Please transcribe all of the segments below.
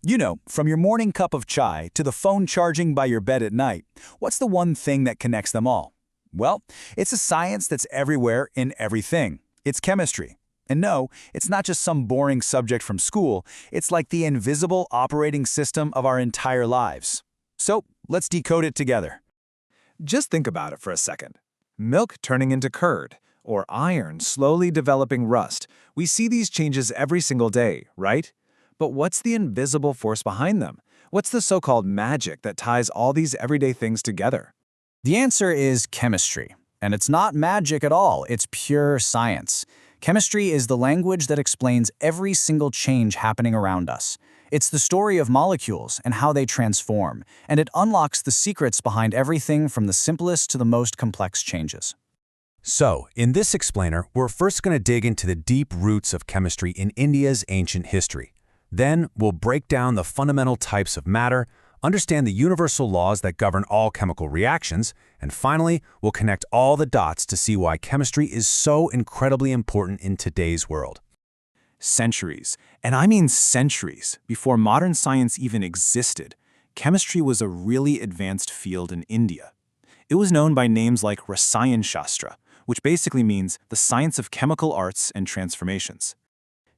You know, from your morning cup of chai to the phone charging by your bed at night, what's the one thing that connects them all? Well, it's a science that's everywhere in everything. It's chemistry. And no, it's not just some boring subject from school, it's like the invisible operating system of our entire lives. So, let's decode it together. Just think about it for a second. Milk turning into curd, or iron slowly developing rust. We see these changes every single day, right? But what's the invisible force behind them? What's the so-called magic that ties all these everyday things together? The answer is chemistry. And it's not magic at all, it's pure science. Chemistry is the language that explains every single change happening around us. It's the story of molecules and how they transform, and it unlocks the secrets behind everything from the simplest to the most complex changes. So, in this explainer, we're first going to dig into the deep roots of chemistry in India's ancient history. Then, we'll break down the fundamental types of matter, understand the universal laws that govern all chemical reactions, and finally, we'll connect all the dots to see why chemistry is so incredibly important in today's world. Centuries, and I mean centuries, before modern science even existed, chemistry was a really advanced field in India. It was known by names like Rasayan Shastra, which basically means the science of chemical arts and transformations.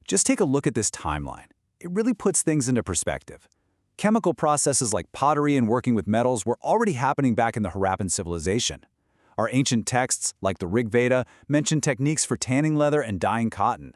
Just take a look at this timeline. It really puts things into perspective. Chemical processes like pottery and working with metals were already happening back in the Harappan civilization. Our ancient texts, like the Rig Veda, mention techniques for tanning leather and dyeing cotton.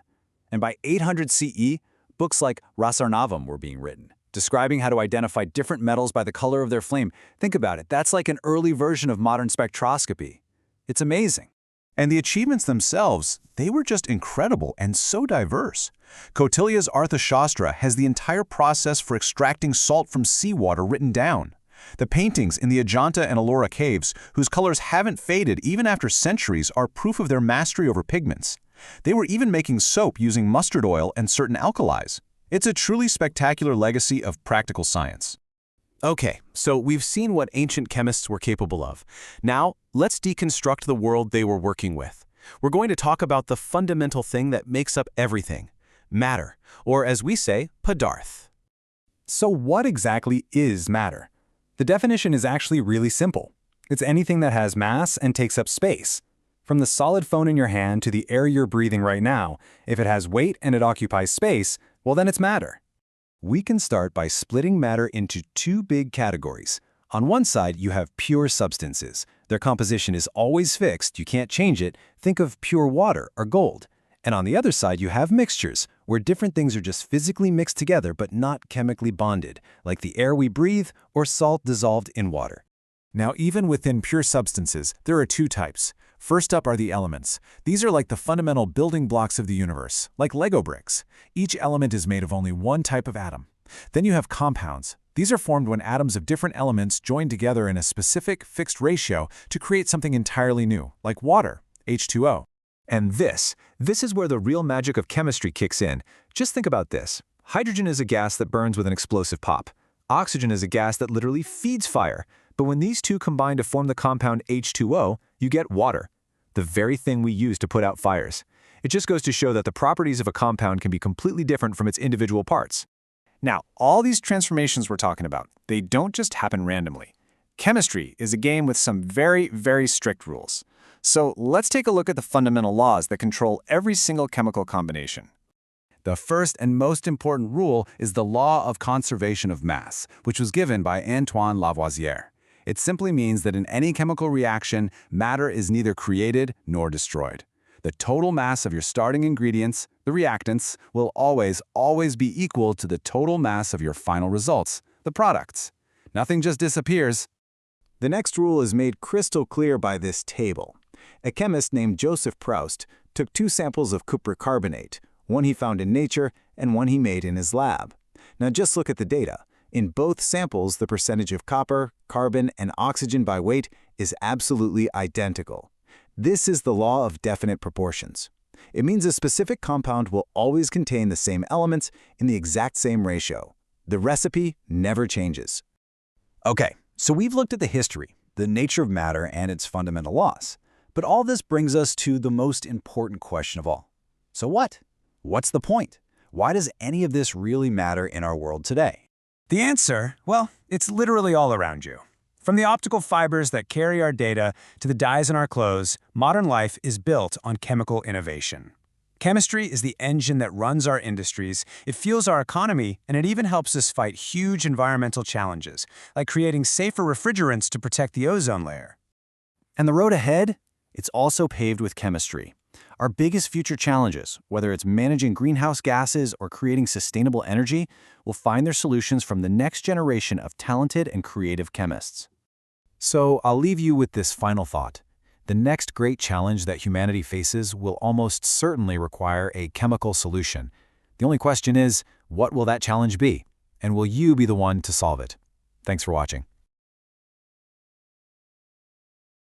And by 800 CE, books like Rasarnavam were being written, describing how to identify different metals by the color of their flame. Think about it, that's like an early version of modern spectroscopy. It's amazing. And the achievements themselves, they were just incredible and so diverse. Kautilya's Arthashastra has the entire process for extracting salt from seawater written down. The paintings in the Ajanta and Ellora caves, whose colors haven't faded even after centuries, are proof of their mastery over pigments. They were even making soap using mustard oil and certain alkalis. It's a truly spectacular legacy of practical science. Okay, so we've seen what ancient chemists were capable of. Now, let's deconstruct the world they were working with. We're going to talk about the fundamental thing that makes up everything: matter, or as we say, padarth. So what exactly is matter? The definition is actually really simple. It's anything that has mass and takes up space. From the solid phone in your hand to the air you're breathing right now, if it has weight and it occupies space, well then it's matter. We can start by splitting matter into two big categories. On one side, you have pure substances. Their composition is always fixed, you can't change it. Think of pure water or gold. And on the other side, you have mixtures, where different things are just physically mixed together but not chemically bonded, like the air we breathe or salt dissolved in water. Now, even within pure substances, there are two types. First up are the elements. These are like the fundamental building blocks of the universe, like Lego bricks. Each element is made of only one type of atom. Then you have compounds. These are formed when atoms of different elements join together in a specific, fixed ratio to create something entirely new, like water, H2O. And this is where the real magic of chemistry kicks in. Just think about this. Hydrogen is a gas that burns with an explosive pop. Oxygen is a gas that literally feeds fire. But when these two combine to form the compound H2O, you get water, the very thing we use to put out fires. It just goes to show that the properties of a compound can be completely different from its individual parts. Now, all these transformations we're talking about, they don't just happen randomly. Chemistry is a game with some very, very strict rules. So let's take a look at the fundamental laws that control every single chemical combination. The first and most important rule is the law of conservation of mass, which was given by Antoine Lavoisier. It simply means that in any chemical reaction, matter is neither created nor destroyed. The total mass of your starting ingredients, the reactants, will always be equal to the total mass of your final results, the products. Nothing just disappears. The next rule is made crystal clear by this table. A chemist named Joseph Proust took two samples of cupra carbonate, one he found in nature and one he made in his lab. Now just look at the data. In both samples, the percentage of copper, carbon, and oxygen by weight is absolutely identical. This is the law of definite proportions. It means a specific compound will always contain the same elements in the exact same ratio. The recipe never changes. Okay, so we've looked at the history, the nature of matter, and its fundamental laws. But all this brings us to the most important question of all. So what? What's the point? Why does any of this really matter in our world today? The answer, well, it's literally all around you. From the optical fibers that carry our data to the dyes in our clothes, modern life is built on chemical innovation. Chemistry is the engine that runs our industries, it fuels our economy, and it even helps us fight huge environmental challenges, like creating safer refrigerants to protect the ozone layer. And the road ahead? It's also paved with chemistry. Our biggest future challenges, whether it's managing greenhouse gases or creating sustainable energy, will find their solutions from the next generation of talented and creative chemists. So I'll leave you with this final thought. The next great challenge that humanity faces will almost certainly require a chemical solution. The only question is, what will that challenge be? And will you be the one to solve it? Thanks for watching.